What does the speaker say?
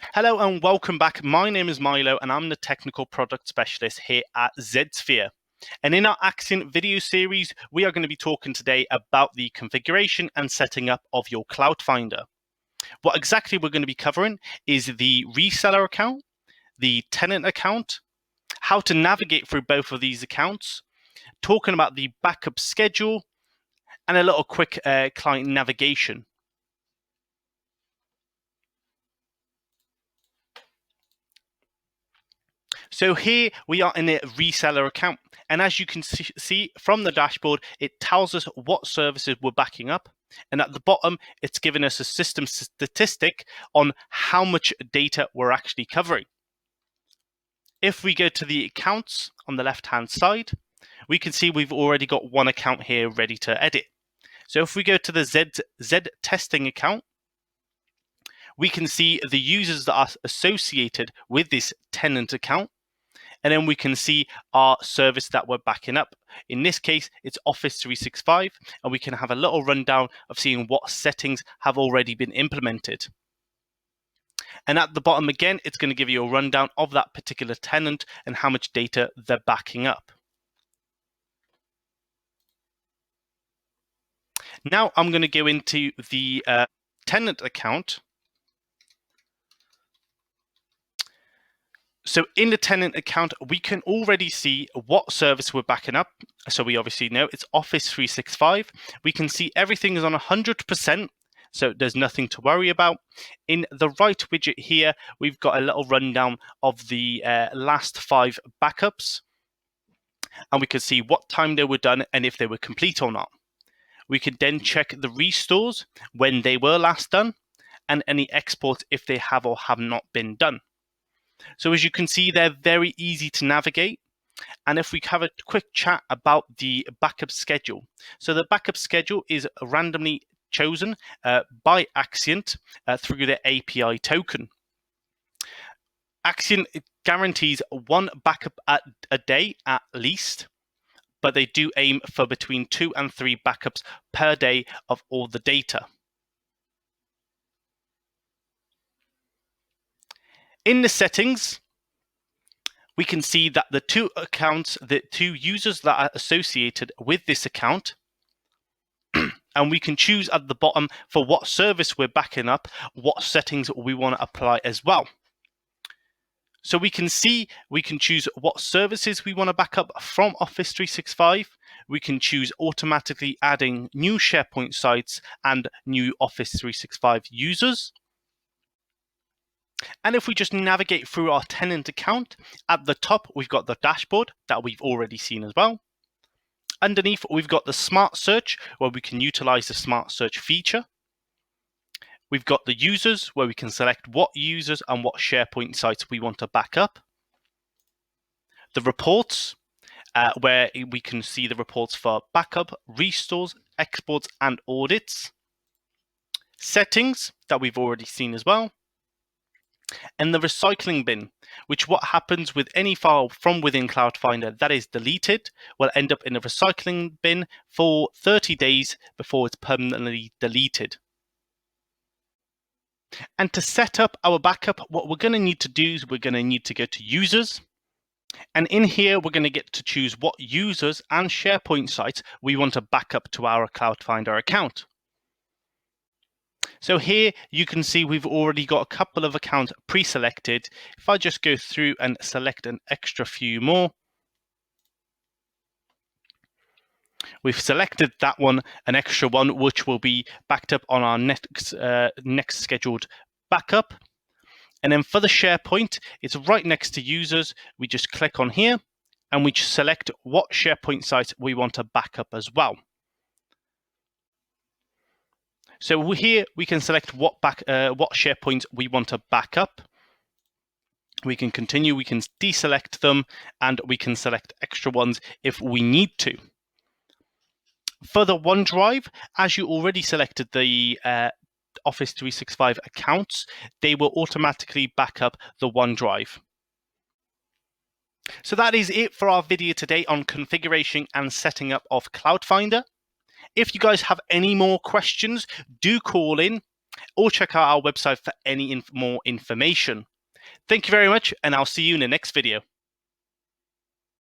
Hello and welcome back. My name is Milo and I'm the Technical Product Specialist here at Zsphere. And in our Axcient video series, we are going to be talking today about the configuration and setting up of your CloudFinder. What exactly we're going to be covering is the Reseller Account, the Tenant Account, how to navigate through both of these accounts, talking about the backup schedule, and a little quick client navigation. So here we are in a reseller account. And as you can see from the dashboard, it tells us what services we're backing up. And at the bottom, it's given us a system statistic on how much data we're actually covering. If we go to the accounts on the left-hand side, we can see we've already got one account here ready to edit. So if we go to the Z testing account, we can see the users that are associated with this tenant account. And then we can see our service that we're backing up. In this case, it's Office 365, and we can have a little rundown of seeing what settings have already been implemented. And at the bottom again, it's going to give you a rundown of that particular tenant and how much data they're backing up. Now I'm going to go into the tenant account. So in the tenant account, we can already see what service we're backing up. So we obviously know it's Office 365. We can see everything is on 100%, so there's nothing to worry about. In the right widget here, we've got a little rundown of the last 5 backups. And we can see what time they were done and if they were complete or not. We can then check the restores when they were last done and any exports if they have or have not been done. So as you can see, they're very easy to navigate. And if we have a quick chat about the backup schedule. So the backup schedule is randomly chosen by Axcient through their API token. Axcient guarantees 1 backup a day at least, but they do aim for between 2 and 3 backups per day of all the data. In the settings, we can see that the 2 accounts, the 2 users that are associated with this account, and we can choose at the bottom for what service we're backing up, what settings we want to apply as well. So we can see, we can choose what services we want to back up from Office 365. We can choose automatically adding new SharePoint sites and new Office 365 users. And if we just navigate through our tenant account, at the top, we've got the dashboard that we've already seen as well. Underneath, we've got the smart search where we can utilize the smart search feature. We've got the users where we can select what users and what SharePoint sites we want to back up. The reports, where we can see the reports for backup, restores, exports, and audits. Settings that we've already seen as well. And the recycling bin, which what happens with any file from within CloudFinder that is deleted will end up in a recycling bin for 30 days before it's permanently deleted. And to set up our backup, what we're going to need to do is we're going to need to go to users. And in here, we're going to get to choose what users and SharePoint sites we want to back up to our CloudFinder account. So here you can see we've already got a couple of accounts pre-selected. If I just go through and select an extra few more, we've selected that one, an extra one, which will be backed up on our next scheduled backup. And then for the SharePoint, it's right next to users. We just click on here and we select what SharePoint sites we want to back up as well. So here we can select what SharePoint we want to back up. We can continue, we can deselect them, and we can select extra ones if we need to. For the OneDrive, as you already selected the Office 365 accounts, they will automatically back up the OneDrive. So that is it for our video today on configuration and setting up of CloudFinder. If you guys have any more questions, do call in. or check out our website for any more information. Thank you very much, and I'll see you in the next video.